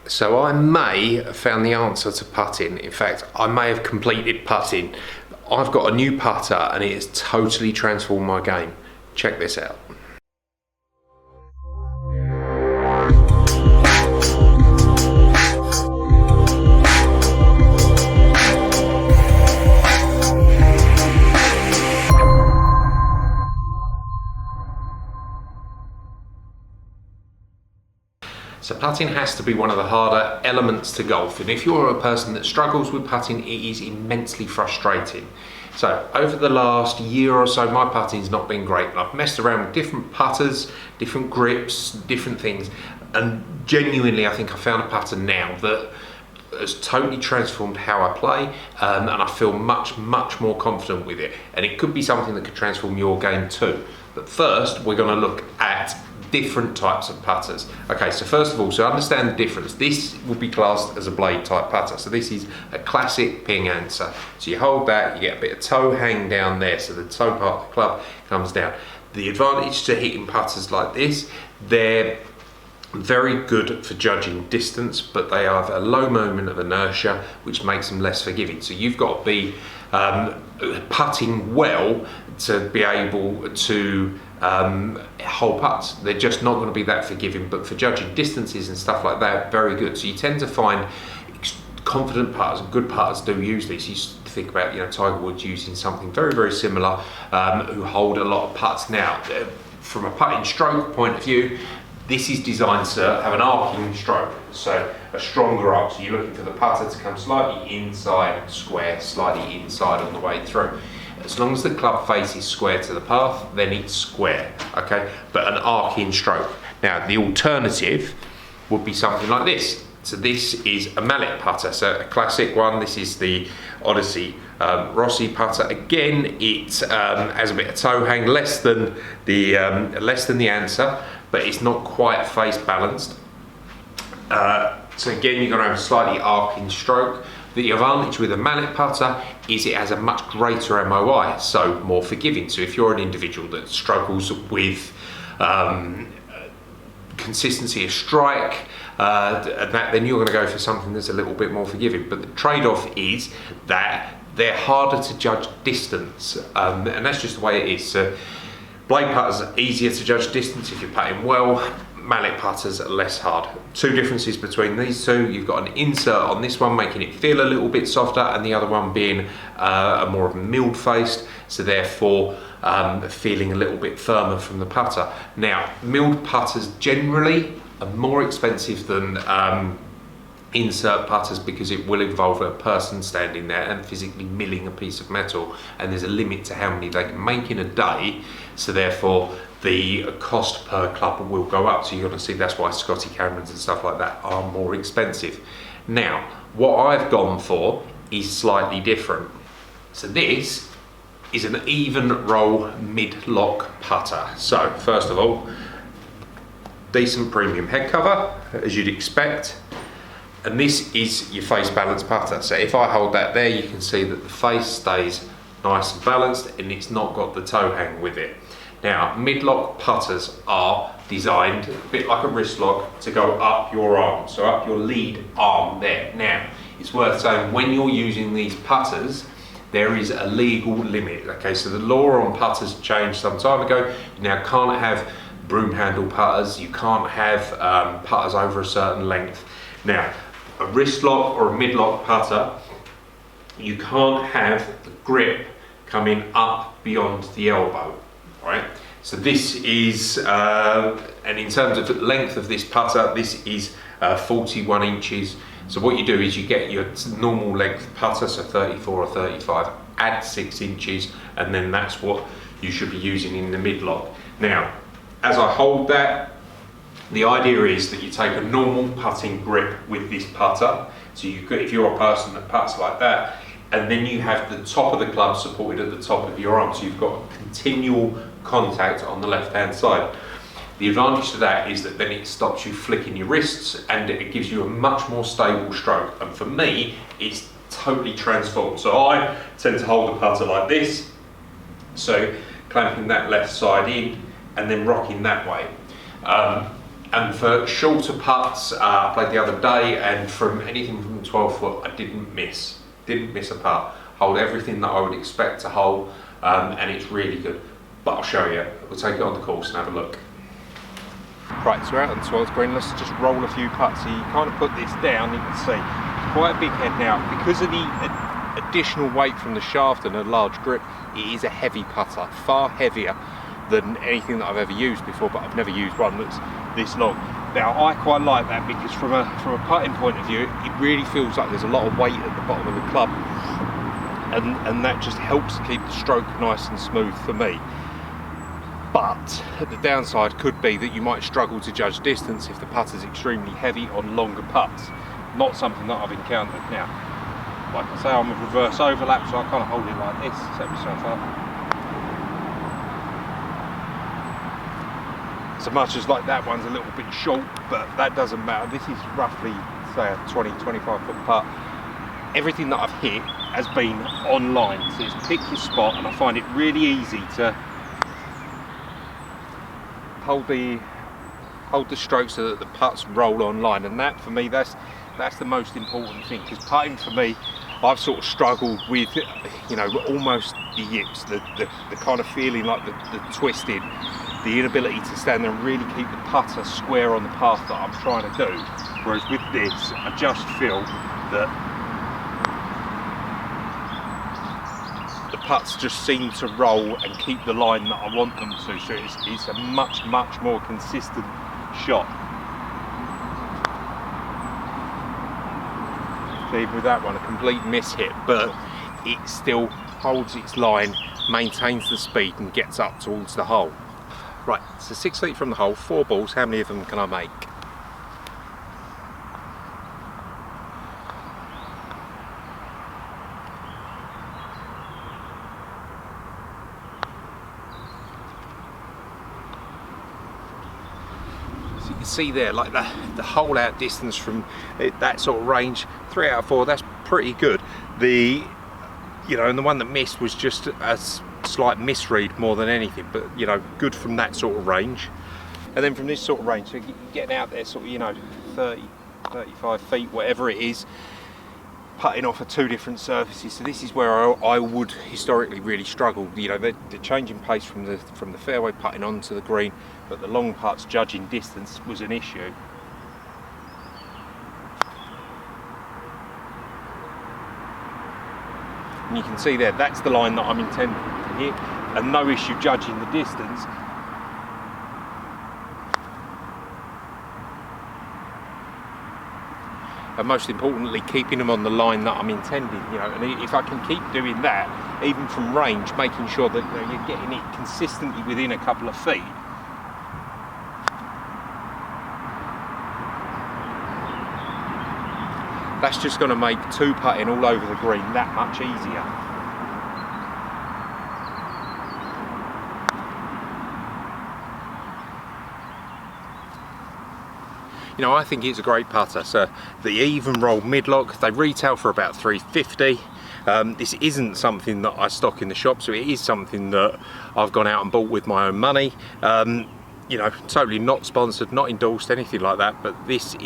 So I may have found the answer to putting. In fact, I may have completed putting. I've got a new putter and it has totally transformed my game. Check this out. So putting has to be one of the harder elements to golf, and if you're a person that struggles with putting, it is immensely frustrating. So over the last year or so, my putting's not been great. I've messed around with different putters, different grips, different things, and genuinely I think I found a putter now that has totally transformed how I play, and I feel much more confident with it, and it could be something that could transform your game too. But first we're going to look at different types of putters. Okay, so first of all, so understand the difference. This will be classed as a blade type putter. So this is a classic ping answer. So you hold that, you get a bit of toe hang down there, so the toe part of the club comes down. The advantage to hitting putters like this, they're very good for judging distance, but they have a low moment of inertia, which makes them less forgiving. So you've got to be putting well to be able to hole putts. They're just not going to be that forgiving, but for judging distances and stuff like that, very good. So you tend to find confident putters and good putters do use these. You think about, Tiger Woods using something very similar, who hold a lot of putts. Now, from a putting stroke point of view, this is designed to have an arcing stroke, so a stronger arc. So you're looking for the putter to come slightly inside square, slightly inside on the way through. As long as the club face is square to the path, then it's square, okay? But an arcing stroke. Now, the alternative would be something like this. So this is a mallet putter, so a classic one. This is the Odyssey Rossi putter. Again, it has a bit of toe hang, less than the answer, but it's not quite face balanced. So again, you're going to have a slightly arcing stroke. The advantage with a mallet putter is it has a much greater MOI, so more forgiving. So if you're an individual that struggles with consistency of strike, then you're going to go for something that's a little bit more forgiving. But the trade-off is that they're harder to judge distance, and that's just the way it is. So blade putters are easier to judge distance if you're putting well. Mallet putters are less hard. Two differences between these two: you've got an insert on this one making it feel a little bit softer, and the other one being a more of a milled faced, so therefore feeling a little bit firmer from the putter. Now, milled putters generally are more expensive than insert putters because it will involve a person standing there and physically milling a piece of metal, and there's a limit to how many they can make in a day, so therefore the cost per club will go up. So you're going to see that's why Scotty Camerons and stuff like that are more expensive. Now, what I've gone for is slightly different. So this is an Even Roll Midlock putter. So first of all, decent premium head cover, as you'd expect. And this is your face balanced putter. So if I hold that there, you can see that the face stays nice and balanced and it's not got the toe hang with it. Now, midlock putters are designed a bit like a wrist lock to go up your arm, so up your lead arm there. Now, it's worth saying when you're using these putters, there is a legal limit. Okay, so the law on putters changed some time ago. You now can't have broom handle putters, you can't have putters over a certain length. Now, a wrist lock or a midlock putter, you can't have the grip coming up beyond the elbow. Right, so this is, and in terms of the length of this putter, this is 41 inches. So what you do is you get your normal length putter, so 34 or 35, add 6 inches, and then that's what you should be using in the midlock. Now, as I hold that, the idea is that you take a normal putting grip with this putter. So if you're a person that putts like that, and then you have the top of the club supported at the top of your arm, so you've got continual contact on the left hand side. The advantage to that is that then it stops you flicking your wrists and it gives you a much more stable stroke, and for me it's totally transformed. So I tend to hold the putter like this, so clamping that left side in and then rocking that way. And for shorter putts, I played the other day, and from anything from 12 foot, I didn't miss a putt. Hold everything that I would expect to hold, and it's really good. But I'll show you. We'll take it on the course and have a look. Right, so we're out on the 12th green. Let's just roll a few putts. So you kind of put this down, you can see it's quite a big head now. Because of the additional weight from the shaft and a large grip, it is a heavy putter, far heavier than anything that I've ever used before, but I've never used one that's this long. Now I quite like that because from a putting point of view, it really feels like there's a lot of weight at the bottom of the club, and that just helps keep the stroke nice and smooth for me. But the downside could be that you might struggle to judge distance if the putter is extremely heavy on longer putts. Not something that I've encountered. Now, like I say, I'm a reverse overlap, so I kind of hold it like this, set myself up. So much as like that one's a little bit short, but that doesn't matter. This is roughly, say, a 20-25 foot putt. Everything that I've hit has been online, so it's pick your spot, and I find it really easy to hold the stroke so that the putts roll online, and that for me, that's the most important thing, because putting for me, I've sort of struggled with, you know, almost the yips, the kind of feeling like the twisted, the inability to stand there and really keep the putter square on the path that I'm trying to do. Whereas with this, I just feel that the putts just seem to roll and keep the line that I want them to. So it's a much more consistent shot. So even with that one, a complete miss hit, but it still holds its line, maintains the speed and gets up towards the hole. Right, so 6 feet from the hole, 4 balls, how many of them can I make? So you can see there, like the hole out distance from that sort of range, 3 out of 4, that's pretty good. And the one that missed was just a slight misread more than anything, but you know, good from that sort of range. And then from this sort of range, so you're getting out there sort of, 30, 35 feet, whatever it is, putting off of 2 different surfaces. So this is where I would historically really struggle. The changing pace from the fairway putting onto the green, but the long putts judging distance was an issue. And you can see there, that's the line that I'm intending to hit, and no issue judging the distance. And most importantly, keeping them on the line that I'm intending, and if I can keep doing that, even from range, making sure that you're getting it consistently within a couple of feet. That's just going to make 2 putting all over the green that much easier. I think it's a great putter. So the Even Roll Midlock, they retail for about $350. This isn't something that I stock in the shop, so it is something that I've gone out and bought with my own money. Totally not sponsored, not endorsed, anything like that, but it's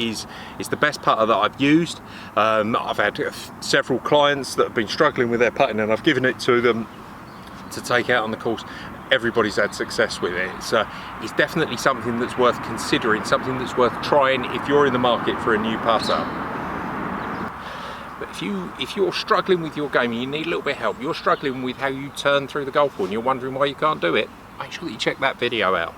the best putter that I've used. I've had several clients that have been struggling with their putting, and I've given it to them to take out on the course. Everybody's had success with it. So it's definitely something that's worth considering, something that's worth trying if you're in the market for a new putter. But if you're struggling with your game and you need a little bit of help, you're struggling with how you turn through the golf ball and you're wondering why you can't do it, make sure that you check that video out.